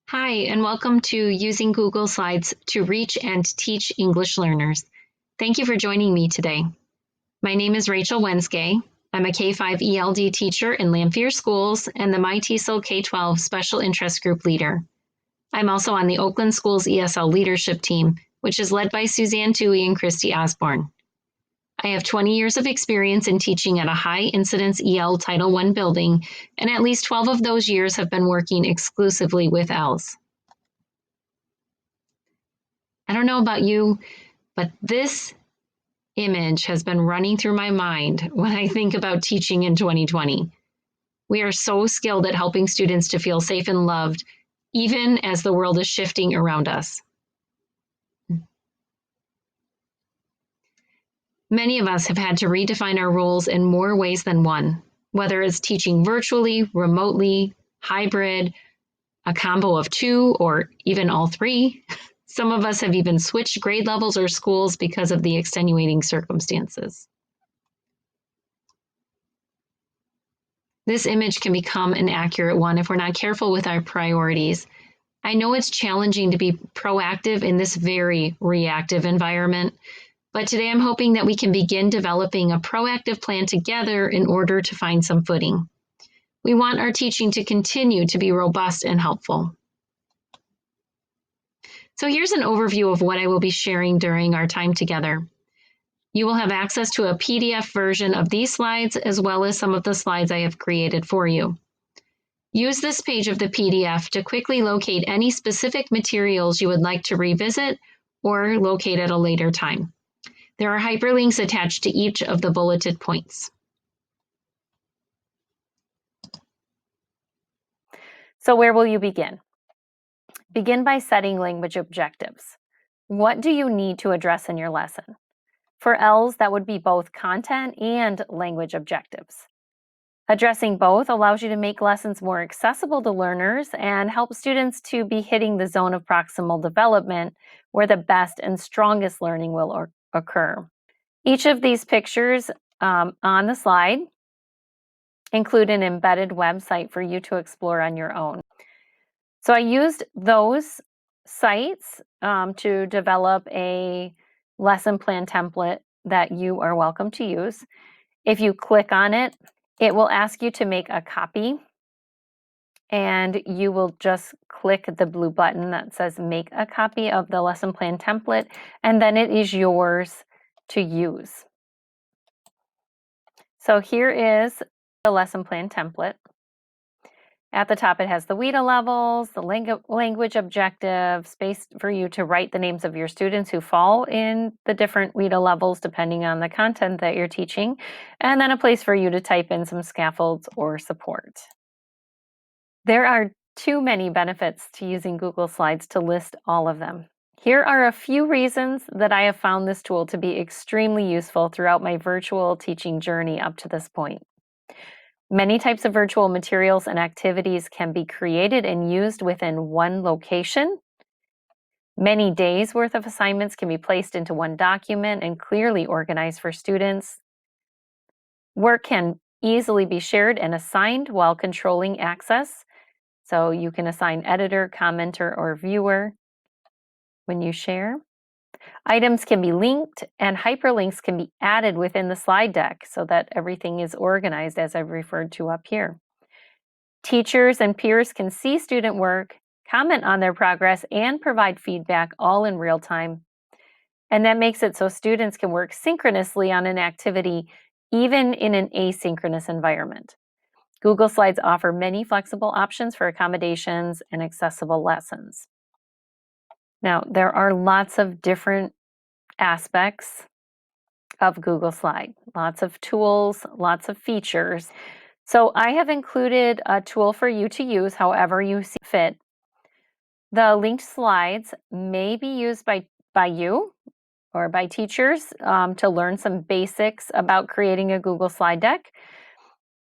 Hi, and welcome to Using Google Slides to Reach and Teach English Learners. Thank you for joining me today. My name is Rachael Wenskay. I'm a K-5 ELD teacher in Lamphere Schools and the MITESOL K-12 Special Interest Group leader. I'm also on the Oakland Schools ESL leadership team, which is led by Suzanne Toohey and Christy Osborne. I have 20 years of experience in teaching at a high-incidence EL Title I building, and at least 12 of those years have been working exclusively with ELs. I don't know about you, but this image has been running through my mind when I think about teaching in 2020. We are so skilled at helping students to feel safe and loved, even as the world is shifting around us. Many of us have had to redefine our roles in more ways than one, whether it's teaching virtually, remotely, hybrid, a combo of two, or even all three. Some of us have even switched grade levels or schools because of the extenuating circumstances. This image can become an accurate one if we're not careful with our priorities. I know it's challenging to be proactive in this very reactive environment, but today I'm hoping that we can begin developing a proactive plan together in order to find some footing. We want our teaching to continue to be robust and helpful. So here's an overview of what I will be sharing during our time together. You will have access to a PDF version of these slides as well as some of the slides I have created for you. Use this page of the PDF to quickly locate any specific materials you would like to revisit or locate at a later time. There are hyperlinks attached to each of the bulleted points. So where will you begin? Begin by setting language objectives. What do you need to address in your lesson? For ELs, that would be both content and language objectives. Addressing both allows you to make lessons more accessible to learners and help students to be hitting the zone of proximal development where the best and strongest learning will occur. Each of these pictures on the slide include an embedded website for you to explore on your own. So I used those sites to develop a lesson plan template that you are welcome to use. If you click on it, it will ask you to make a copy, and you will just click the blue button that says make a copy of the lesson plan template, and then it is yours to use. So here is the lesson plan template. At the top, it has the WIDA levels, the language objective, space for you to write the names of your students who fall in the different WIDA levels depending on the content that you're teaching, and then a place for you to type in some scaffolds or support. There are too many benefits to using Google Slides to list all of them. Here are a few reasons that I have found this tool to be extremely useful throughout my virtual teaching journey up to this point. Many types of virtual materials and activities can be created and used within one location. Many days' worth of assignments can be placed into one document and clearly organized for students. Work can easily be shared and assigned while controlling access. So you can assign editor, commenter, or viewer when you share. Items can be linked and hyperlinks can be added within the slide deck so that everything is organized as I've referred to up here. Teachers and peers can see student work, comment on their progress, and provide feedback all in real time. And that makes it so students can work synchronously on an activity even in an asynchronous environment. Google Slides offer many flexible options for accommodations and accessible lessons. Now, there are lots of different aspects of Google Slide, lots of tools, lots of features. So I have included a tool for you to use however you see fit. The linked slides may be used by you or by teachers to learn some basics about creating a Google slide deck.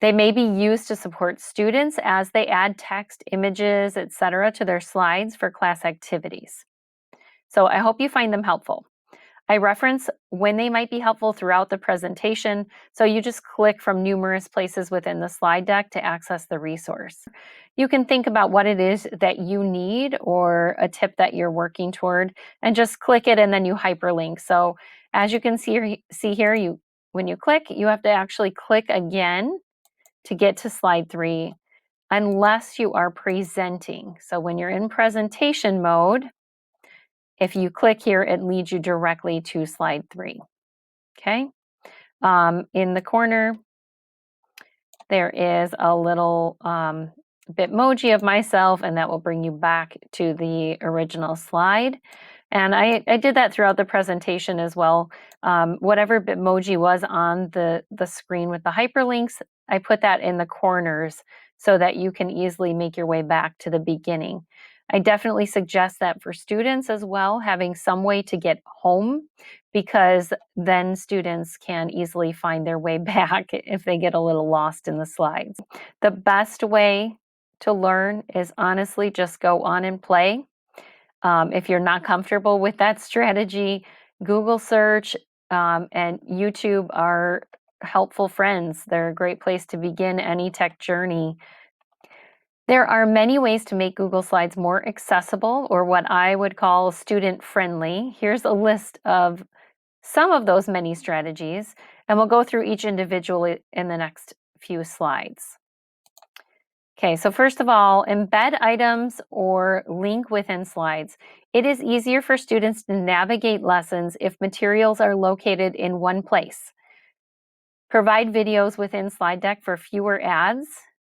They may be used to support students as they add text, images, etc. to their slides for class activities. So I hope you find them helpful. I reference when they might be helpful throughout the presentation, so you just click from numerous places within the slide deck to access the resource. You can think about what it is that you need or a tip that you're working toward and just click it and then you hyperlink. So as you can see here, when you click, you have to actually click again to get to slide 3 unless you are presenting. So when you're in presentation mode, if you click here, it leads you directly to slide 3, okay? In the corner, there is a little Bitmoji of myself, and that will bring you back to the original slide. And I did that throughout the presentation as well. Whatever Bitmoji was on the screen with the hyperlinks, I put that in the corners so that you can easily make your way back to the beginning. I definitely suggest that for students as well, having some way to get home, because then students can easily find their way back if they get a little lost in the slides. The best way to learn is honestly just go on and play. If you're not comfortable with that strategy, Google search and YouTube are helpful friends. They're a great place to begin any tech journey. There are many ways to make Google Slides more accessible, or what I would call student-friendly. Here's a list of some of those many strategies, and we'll go through each individually in the next few slides. Okay, so first of all, embed items or link within slides. It is easier for students to navigate lessons if materials are located in one place. Provide videos within slide deck for fewer ads.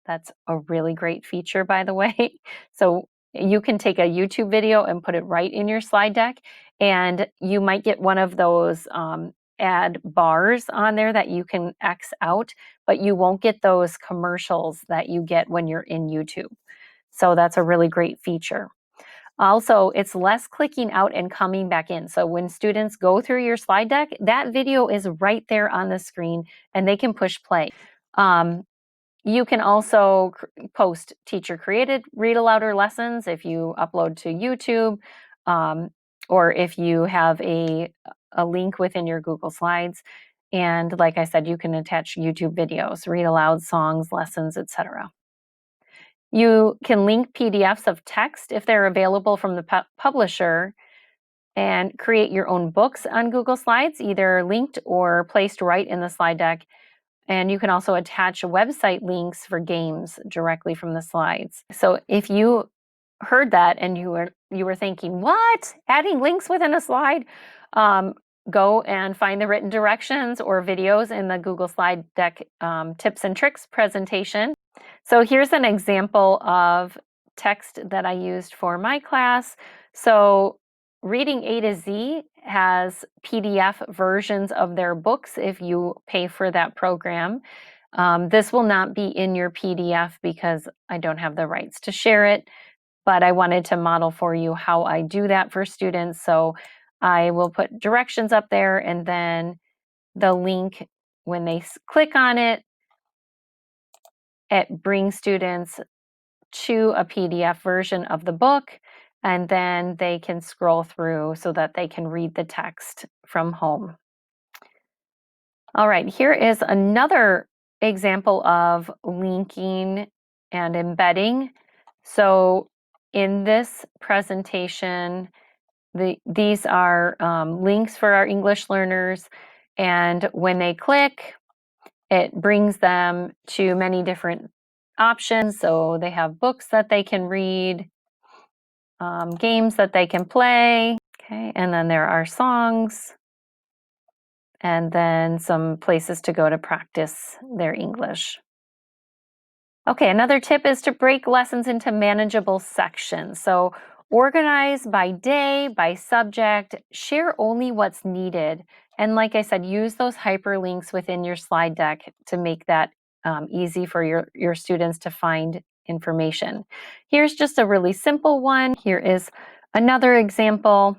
That's a really great feature, by the way. So you can take a YouTube video and put it right in your slide deck, and you might get one of those ad bars on there that you can X out, but you won't get those commercials that you get when you're in YouTube. So that's a really great feature. Also, it's less clicking out and coming back in. So when students go through your slide deck, that video is right there on the screen and they can push play. You can also post teacher-created read-alouder lessons if you upload to YouTube, or if you have a link within your Google Slides. And like I said, you can attach YouTube videos, read aloud songs, lessons, etc. You can link PDFs of text if they're available from the publisher, and create your own books on Google Slides, either linked or placed right in the slide deck. And you can also attach website links for games directly from the slides. So if you heard that and you were thinking, what? Adding links within a slide? Go and find the written directions or videos in the Google Slide Deck tips and tricks presentation. So here's an example of text that I used for my class. So Reading A to Z has PDF versions of their books if you pay for that program. This will not be in your PDF because I don't have the rights to share it, but I wanted to model for you how I do that for students. So I will put directions up there, and then the link, when they click on it, it brings students to a PDF version of the book, and then they can scroll through so that they can read the text from home. All right, here is another example of linking and embedding. So in this presentation, these are links for our English learners, and when they click, it brings them to many different options. So they have books that they can read, games that they can play, okay, and then there are songs, and then some places to go to practice their English. Okay, another tip is to break lessons into manageable sections. So organize by day, by subject, share only what's needed. And like I said, use those hyperlinks within your slide deck to make that easy for your students to find information. Here's just a really simple one. Here is another example.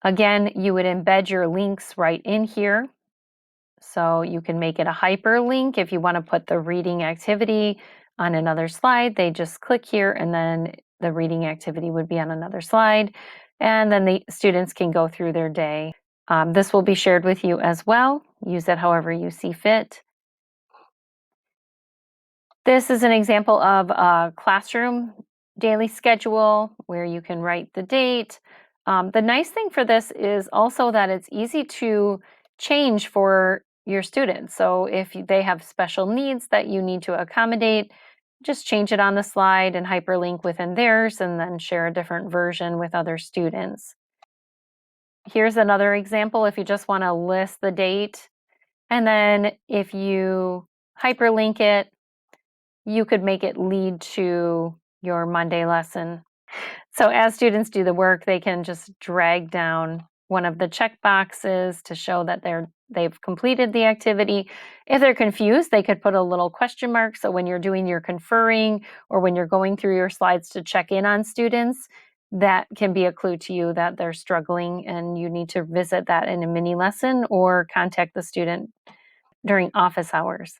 Again, you would embed your links right in here. So you can make it a hyperlink if you want to put the reading activity on another slide. They just click here, and then the reading activity would be on another slide. And then the students can go through their day. This will be shared with you as well. Use it however you see fit. This is an example of a classroom daily schedule where you can write the date. The nice thing for this is also that it's easy to change for your students. So if they have special needs that you need to accommodate, just change it on the slide and hyperlink within theirs and then share a different version with other students. Here's another example if you just want to list the date. And then if you hyperlink it, you could make it lead to your Monday lesson. So as students do the work, they can just drag down one of the check boxes to show that they've completed the activity. If they're confused, they could put a little question mark. So when you're doing your conferring or when you're going through your slides to check in on students, that can be a clue to you that they're struggling and you need to visit that in a mini lesson or contact the student during office hours.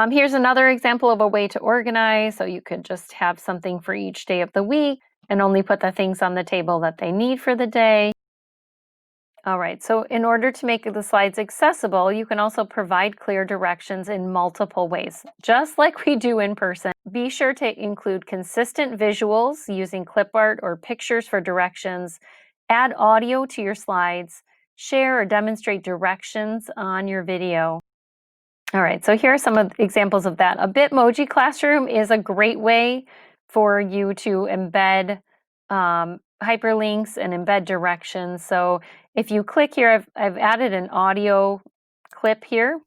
Here's another example of a way to organize. So you could just have something for each day of the week and only put the things on the table that they need for the day. All right, so in order to make the slides accessible, you can also provide clear directions in multiple ways, just like we do in person. Be sure to include consistent visuals using clip art or pictures for directions. Add audio to your slides. Share or demonstrate directions on your video. All right, so here are some of examples of that. A Bitmoji classroom is a great way for you to embed hyperlinks and embed directions. So if you click here, I've added an audio clip here.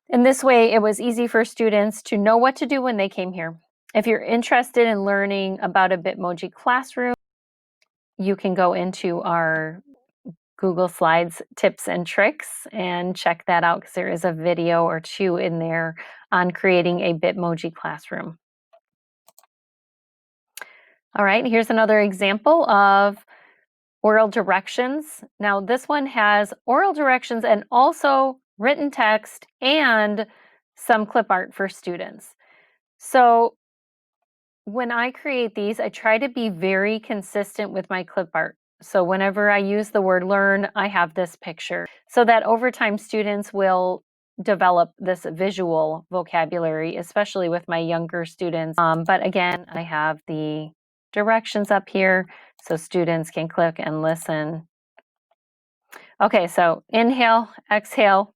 And this way it was easy for students to know what to do when they came here. If you're interested in learning about a Bitmoji classroom, you can go into our Google Slides tips and tricks and check that out because there is a video or two in there on creating a Bitmoji classroom. All right, here's another example of oral directions. Now this one has oral directions and also written text and some clip art for students. So when I create these, I try to be very consistent with my clip art. So whenever I use the word learn, I have this picture so that over time students will develop this visual vocabulary, especially with my younger students. But again, I have the directions up here so students can click and listen. Okay, so inhale, exhale.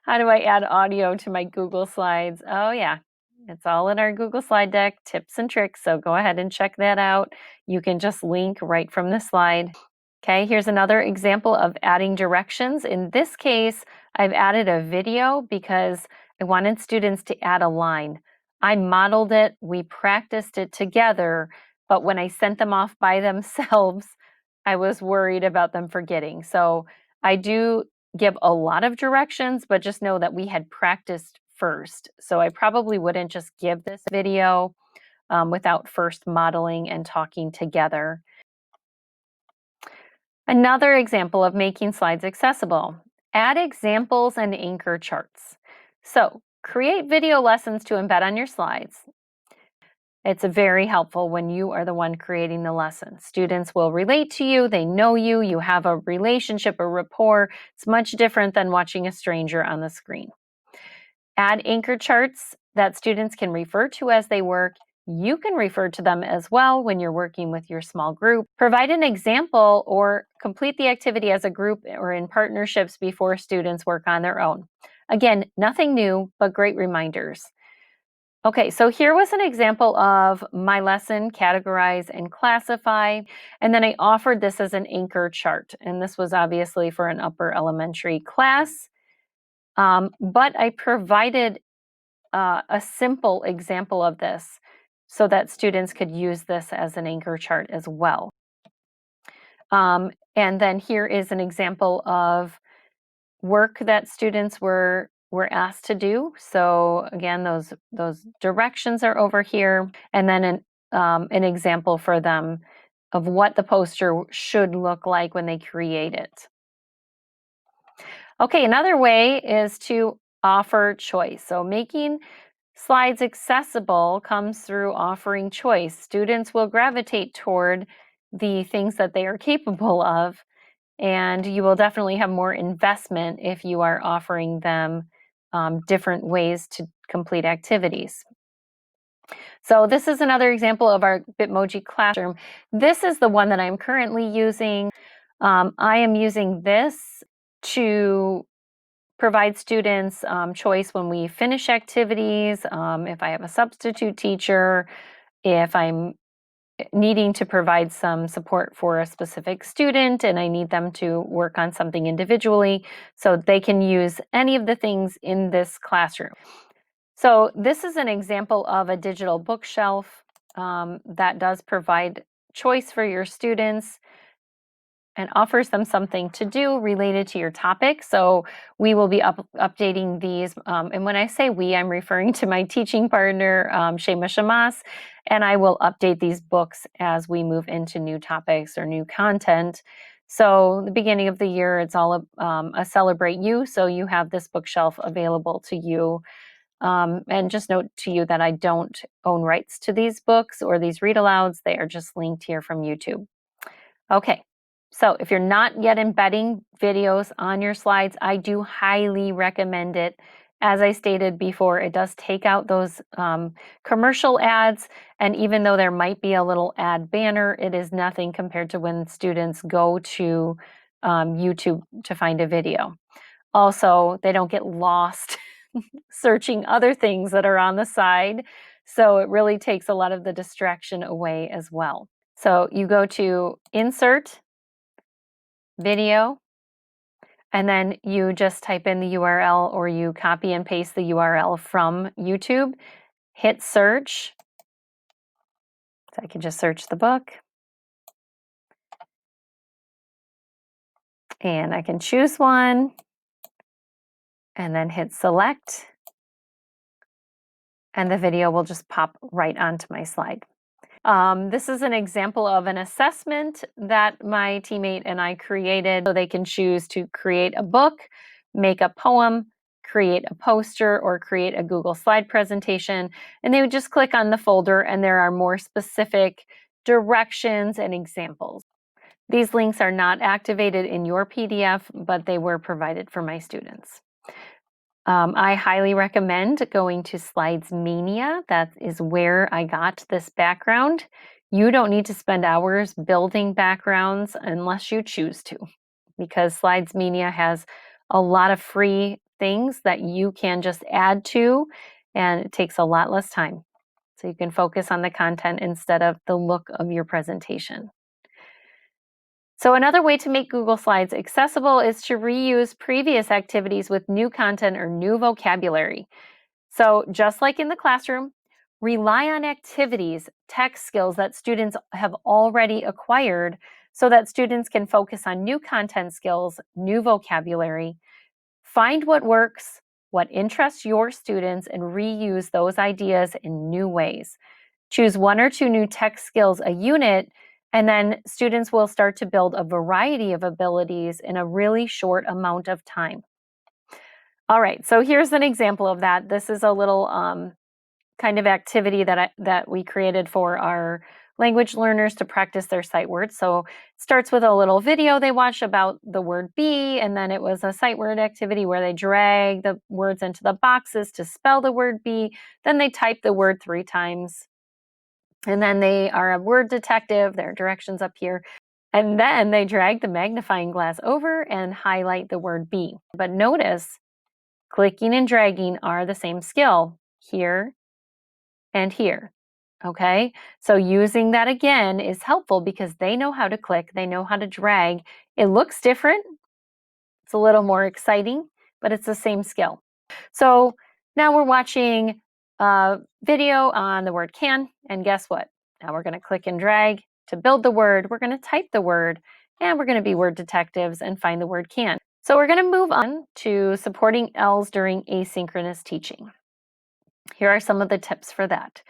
How do I add audio to my Google Slides? Oh yeah, it's all in our Google slide deck, tips and tricks. So go ahead and check that out. You can just link right from the slide. Okay, here's another example of adding directions. In this case, I've added a video because I wanted students to add a line. I modeled it, we practiced it together, but when I sent them off by themselves, I was worried about them forgetting. So I do give a lot of directions, but just know that we had practiced first. So I probably wouldn't just give this video without first modeling and talking together. Another example of making slides accessible. Add examples and anchor charts. So create video lessons to embed on your slides. It's very helpful when you are the one creating the lesson. Students will relate to you, they know you, you have a relationship, a rapport. It's much different than watching a stranger on the screen. Add anchor charts that students can refer to as they work. You can refer to them as well when you're working with your small group. Provide an example or complete the activity as a group or in partnerships before students work on their own. Again, nothing new, but great reminders. Okay, so here was an example of my lesson, categorize and classify. And then I offered this as an anchor chart. And this was obviously for an upper elementary class. But I provided a simple example of this so that students could use this as an anchor chart as well. And then here is an example of work that students were asked to do. So again, those directions are over here, and then an example for them of what the poster should look like when they create it. Okay, another way is to offer choice. So making slides accessible comes through offering choice. Students will gravitate toward the things that they are capable of, and you will definitely have more investment if you are offering them different ways to complete activities. So this is another example of our Bitmoji classroom. This is the one that I'm currently using. I am using this to provide students choice when we finish activities, if I have a substitute teacher, if I'm needing to provide some support for a specific student and I need them to work on something individually, so they can use any of the things in this classroom. So this is an example of a digital bookshelf that does provide choice for your students and offers them something to do related to your topic. So we will be updating these. And when I say we, I'm referring to my teaching partner, Shema Shamas, and I will update these books as we move into new topics or new content. So the beginning of the year, it's all a Celebrate You. So you have this bookshelf available to you. And just note to you that I don't own rights to these books or these read alouds. They are just linked here from YouTube. Okay, so if you're not yet embedding videos on your slides, I do highly recommend it. As I stated before, it does take out those commercial ads, and even though there might be a little ad banner, it is nothing compared to when students go to YouTube to find a video. Also, they don't get lost searching other things that are on the side, so it really takes a lot of the distraction away as well. So you go to Insert, Video, and then you just type in the URL or you copy and paste the URL from YouTube, hit search. So I can just search the book. And I can choose one and then hit select. And the video will just pop right onto my slide. This is an example of an assessment that my teammate and I created. So they can choose to create a book, make a poem, create a poster, or create a Google slide presentation. And they would just click on the folder and there are more specific directions and examples. These links are not activated in your PDF, but they were provided for my students. I highly recommend going to Slides Mania. That is where I got this background. You don't need to spend hours building backgrounds unless you choose to, because Slides Mania has a lot of free things that you can just add to, and it takes a lot less time. So you can focus on the content instead of the look of your presentation. So another way to make Google Slides accessible is to reuse previous activities with new content or new vocabulary. So just like in the classroom, rely on activities, tech skills that students have already acquired so that students can focus on new content skills, new vocabulary. Find what works, what interests your students, and reuse those ideas in new ways. Choose one or two new tech skills a unit, and then students will start to build a variety of abilities in a really short amount of time. All right, so here's an example of that. This is a little kind of activity that we created for our language learners to practice their sight words. So it starts with a little video they watched about the word be, and then it was a sight word activity where they drag the words into the boxes to spell the word be. Then they type the word 3 times. And then they are a word detective, there are directions up here. And then they drag the magnifying glass over and highlight the word be. But notice, clicking and dragging are the same skill here and here. Okay, so using that again is helpful because they know how to click, they know how to drag. It looks different, it's a little more exciting, but it's the same skill. So now we're watching a video on the word can, and guess what? Now we're going to click and drag to build the word, we're going to type the word, and we're going to be word detectives and find the word can. So we're going to move on to supporting ELs during asynchronous teaching. Here are some of the tips for that.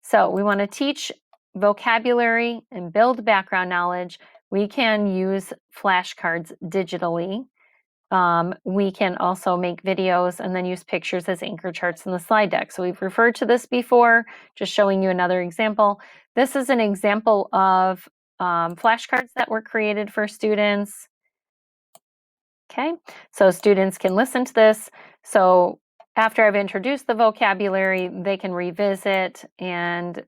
So we want to teach vocabulary and build background knowledge. We can use flashcards digitally. We can also make videos and then use pictures as anchor charts in the slide deck. So we've referred to this before, just showing you another example. This is an example of flashcards that were created for students. Okay, so students can listen to this. So after I've introduced the vocabulary, they can revisit and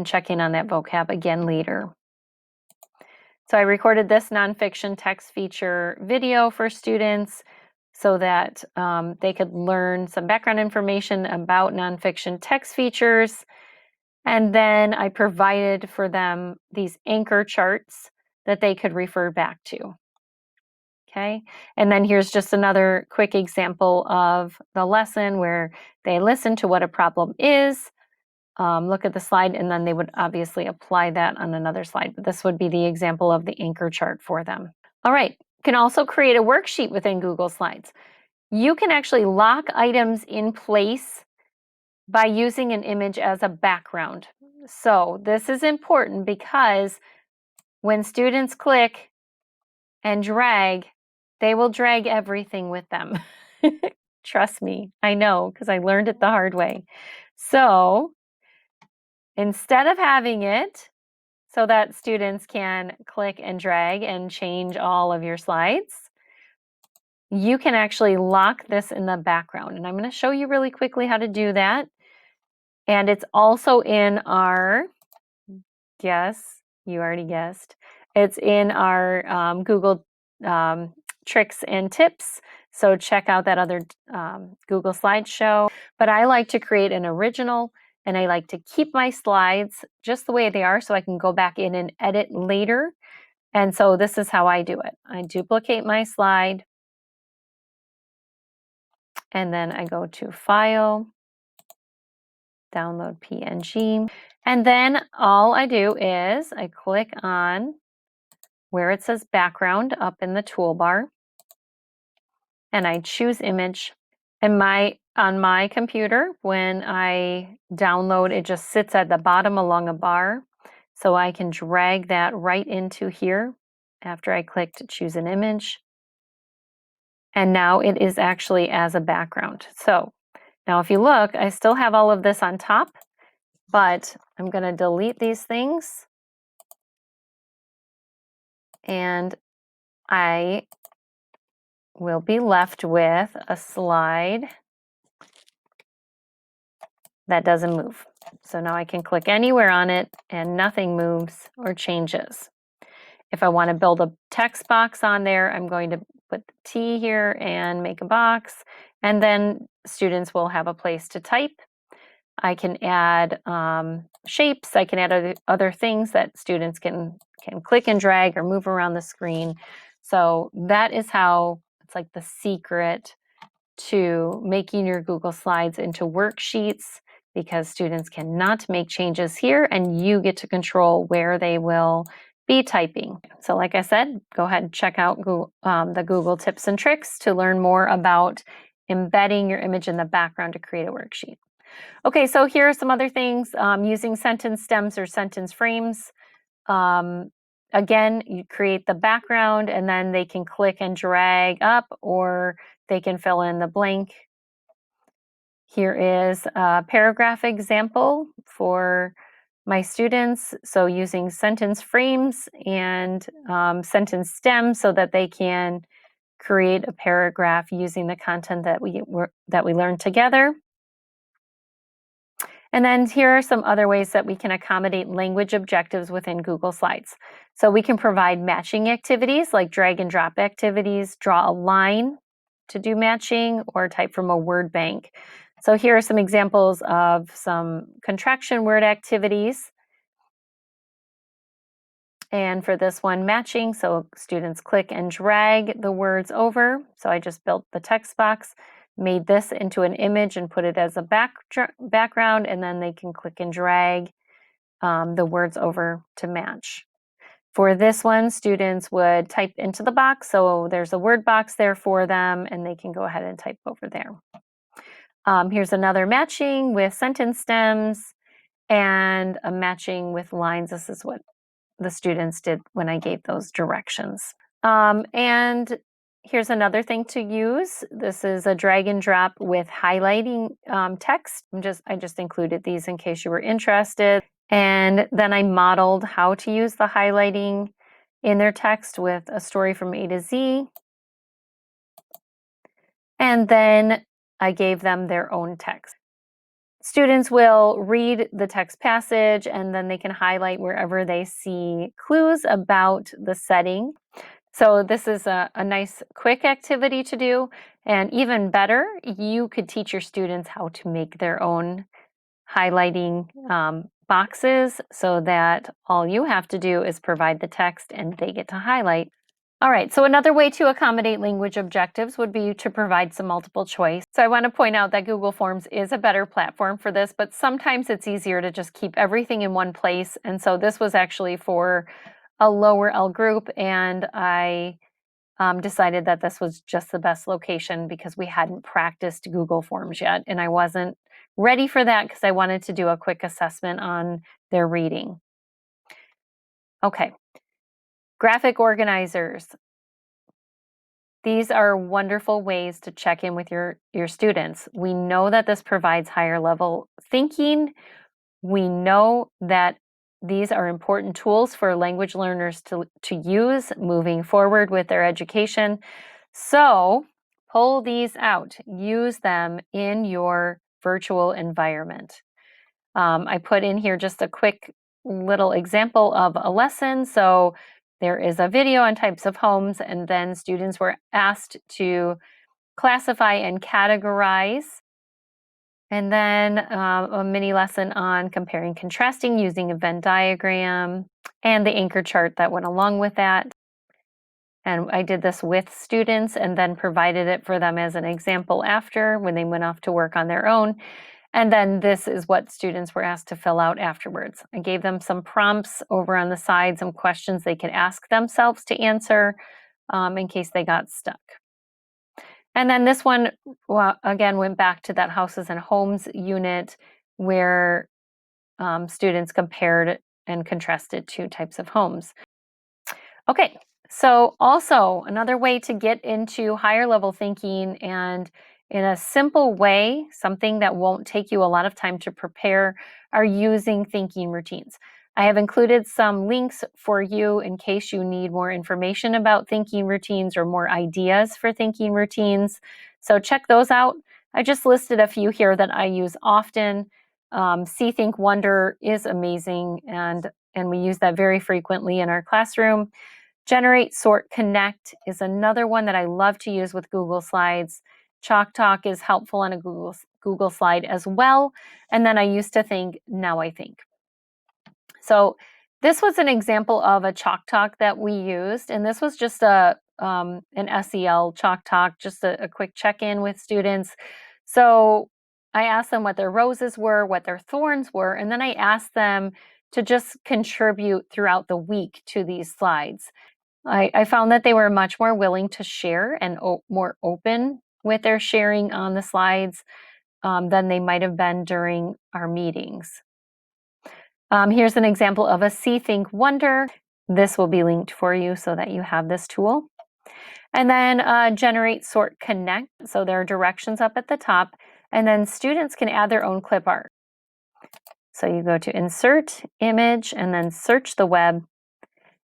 check in on that vocab again later. So I recorded this nonfiction text feature video for students so that they could learn some background information about nonfiction text features. And then I provided for them these anchor charts that they could refer back to. Okay, and then here's just another quick example of the lesson where they listen to what a problem is, look at the slide, and then they would obviously apply that on another slide. But this would be the example of the anchor chart for them. All right, you can also create a worksheet within Google Slides. You can actually lock items in place by using an image as a background. So this is important because when students click and drag, they will drag everything with them. Trust me, I know, because I learned it the hard way. So instead of having it so that students can click and drag and change all of your slides, you can actually lock this in the background. And I'm going to show you really quickly how to do that. And it's also in our, yes, you already guessed, it's in our Google tricks and tips. So check out that other Google slideshow. But I like to create an original, and I like to keep my slides just the way they are so I can go back in and edit later. And so this is how I do it. I duplicate my slide, and then I go to File, Download PNG. And then all I do is I click on where it says background up in the toolbar, and I choose image. And on my computer, when I download, it just sits at the bottom along a bar. So I can drag that right into here after I click to choose an image. And now it is actually as a background. So now if you look, I still have all of this on top, but I'm going to delete these things. And I will be left with a slide that doesn't move. So now I can click anywhere on it and nothing moves or changes. If I want to build a text box on there, I'm going to put the T here and make a box, and then students will have a place to type. I can add shapes. I can add other things that students can click and drag or move around the screen. So that is how, it's like the secret to making your Google Slides into worksheets, because students cannot make changes here and you get to control where they will be typing. So like I said, go ahead and check out the Google tips and tricks to learn more about embedding your image in the background to create a worksheet. Okay, so here are some other things using sentence stems or sentence frames. Again, you create the background and then they can click and drag up, or they can fill in the blank. Here is a paragraph example for my students. So using sentence frames and sentence stems so that they can create a paragraph using the content that we learned together. And then here are some other ways that we can accommodate language objectives within Google Slides. So we can provide matching activities like drag and drop activities, draw a line to do matching, or type from a word bank. So here are some examples of some contraction word activities. And for this one, matching, so students click and drag the words over. So I just built the text box, made this into an image and put it as a background, and then they can click and drag the words over to match. For this one, students would type into the box, so there's a word box there for them, and they can go ahead and type over there. Here's another matching with sentence stems and a matching with lines. This is what the students did when I gave those directions. And here's another thing to use. This is a drag and drop with highlighting text. I just included these in case you were interested. And then I modeled how to use the highlighting in their text with a story from A to Z. And then I gave them their own text. Students will read the text passage and then they can highlight wherever they see clues about the setting. So this is a nice quick activity to do. And even better, you could teach your students how to make their own highlighting boxes so that all you have to do is provide the text and they get to highlight. All right, so another way to accommodate language objectives would be to provide some multiple choice. So I want to point out that Google Forms is a better platform for this, but sometimes it's easier to just keep everything in one place. And so this was actually for a lower L group, and I decided that this was just the best location because we hadn't practiced Google Forms yet, and I wasn't ready for that because I wanted to do a quick assessment on their reading. Okay. Graphic organizers. These are wonderful ways to check in with your students. We know that this provides higher level thinking. We know that these are important tools for language learners to use moving forward with their education. So pull these out, use them in your virtual environment. I put in here just a quick little example of a lesson. So there is a video on types of homes, and then students were asked to classify and categorize. And then a mini lesson on comparing contrasting using a Venn diagram and the anchor chart that went along with that. And I did this with students and then provided it for them as an example after when they went off to work on their own. And then this is what students were asked to fill out afterwards. I gave them some prompts over on the side, some questions they could ask themselves to answer in case they got stuck. And then this one, well, again, went back to that houses and homes unit where students compared and contrasted two types of homes. Okay, so also another way to get into higher level thinking and in a simple way, something that won't take you a lot of time to prepare, are using thinking routines. I have included some links for you in case you need more information about thinking routines or more ideas for thinking routines. So check those out. I just listed a few here that I use often. See, Think, Wonder is amazing, and we use that very frequently in our classroom. Generate, Sort, Connect is another one that I love to use with Google Slides. Chalk Talk is helpful on a Google Slide as well. And then I used to think, now I think. So this was an example of a Chalk Talk that we used, and this was just an SEL Chalk Talk, just a quick check-in with students. So I asked them what their roses were, what their thorns were, and then I asked them to just contribute throughout the week to these slides. I found that they were much more willing to share and more open with their sharing on the slides than they might have been during our meetings. Here's an example of a See, Think, Wonder. This will be linked for you so that you have this tool. And then Generate, Sort, Connect. So there are directions up at the top, and then students can add their own clip art. So you go to Insert, Image, and then Search the Web.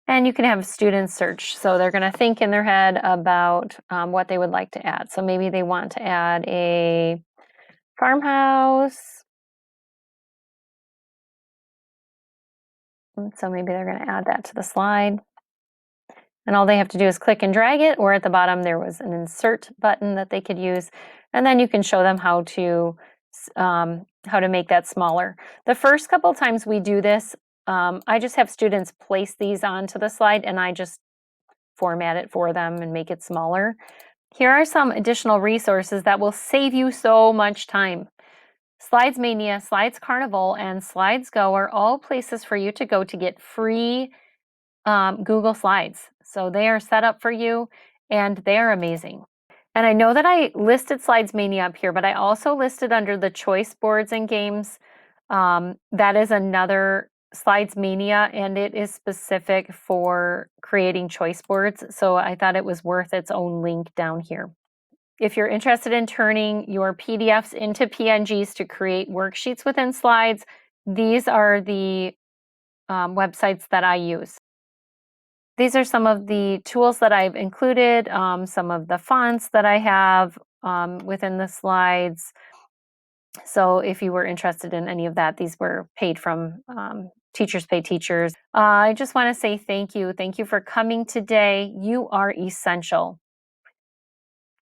And you can have students search. So they're going to think in their head about what they would like to add. So maybe they want to add a farmhouse. So maybe they're going to add that to the slide. And all they have to do is click and drag it, or at the bottom there was an insert button that they could use. And then you can show them how to make that smaller. The first couple times we do this, I just have students place these onto the slide and I just format it for them and make it smaller. Here are some additional resources that will save you so much time. Slides Mania, Slides Carnival, and Slides Go are all places for you to go to get free Google Slides. So they are set up for you and they are amazing. And I know that I listed Slides Mania up here, but I also listed under the choice boards and games. That is another Slides Mania, and it is specific for creating choice boards. So I thought it was worth its own link down here. If you're interested in turning your PDFs into PNGs to create worksheets within slides, These are the websites that I use. These are some of the tools that I've included, some of the fonts that I have within the slides. So if you were interested in any of that, these were paid from Teachers Pay Teachers. I just want to say thank you. Thank you for coming today. You are essential.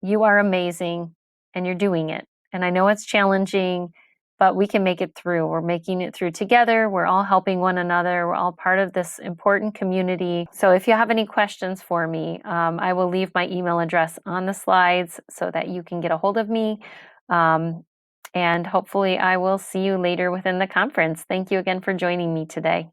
You are amazing, and you're doing it. And I know it's challenging, but we can make it through. We're making it through together. We're all helping one another. We're all part of this important community. So if you have any questions for me, I will leave my email address on the slides so that you can get a hold of me. And hopefully I will see you later within the conference. Thank you again for joining me today.